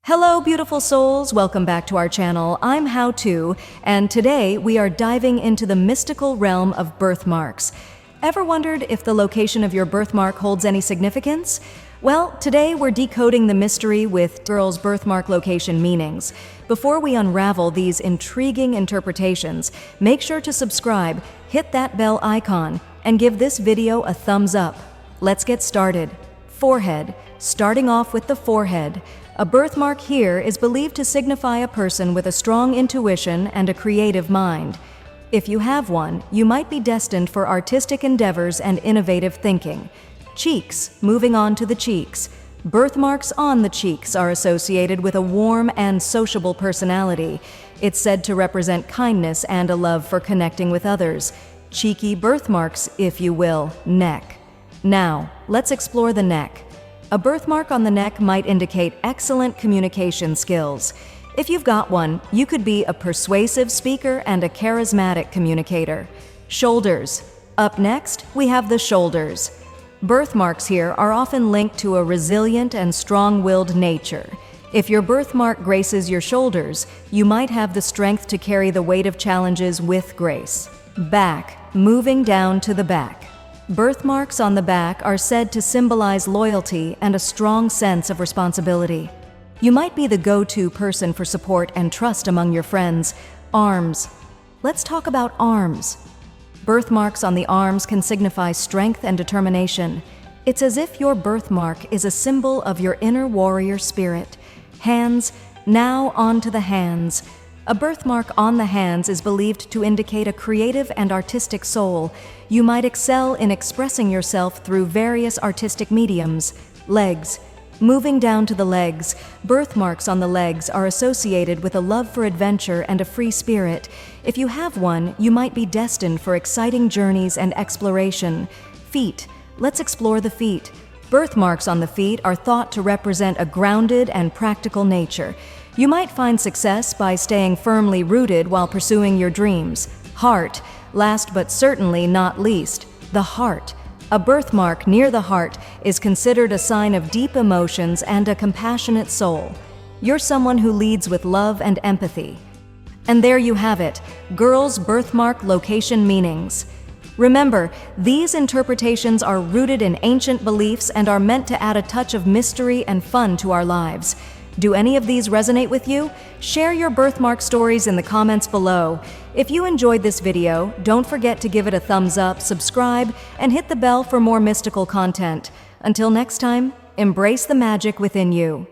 Hello, beautiful souls. Welcome back to our channel. I'm How To, and today we are diving into the mystical realm of birthmarks. Ever wondered if the location of your birthmark holds any significance? Well, today we're decoding the mystery with girls' birthmark location meanings. Before we unravel these intriguing interpretations, make sure to subscribe, hit that bell icon, and give this video a thumbs up. Let's get started. Forehead. Starting off with the forehead. A birthmark here is believed to signify a person with a strong intuition and a creative mind. If you have one, you might be destined for artistic endeavors and innovative thinking. Cheeks. Moving on to the cheeks. Birthmarks on the cheeks are associated with a warm and sociable personality. It's said to represent kindness and a love for connecting with others. Cheeky birthmarks, if you will. Neck. Now, let's explore the neck. A birthmark on the neck might indicate excellent communication skills. If you've got one, you could be a persuasive speaker and a charismatic communicator. Shoulders. Up next, we have the shoulders. Birthmarks here are often linked to a resilient and strong-willed nature. If your birthmark graces your shoulders, you might have the strength to carry the weight of challenges with grace. Back. Moving down to the back. Birthmarks on the back are said to symbolize loyalty and a strong sense of responsibility. You might be the go-to person for support and trust among your friends. Arms. Let's talk about arms. Birthmarks on the arms can signify strength and determination. It's as if your birthmark is a symbol of your inner warrior spirit. Hands. Now on to the hands. A birthmark on the hands is believed to indicate a creative and artistic soul. You might excel in expressing yourself through various artistic mediums. Legs. Moving down to the legs, birthmarks on the legs are associated with a love for adventure and a free spirit. If you have one, you might be destined for exciting journeys and exploration. Feet. Let's explore the feet. Birthmarks on the feet are thought to represent a grounded and practical nature. You might find success by staying firmly rooted while pursuing your dreams. Heart. Last but certainly not least, the heart. A birthmark near the heart is considered a sign of deep emotions and a compassionate soul. You're someone who leads with love and empathy. And there you have it, girls' birthmark location meanings. Remember, these interpretations are rooted in ancient beliefs and are meant to add a touch of mystery and fun to our lives. Do any of these resonate with you? Share your birthmark stories in the comments below. If you enjoyed this video, don't forget to give it a thumbs up, subscribe, and hit the bell for more mystical content. Until next time, embrace the magic within you.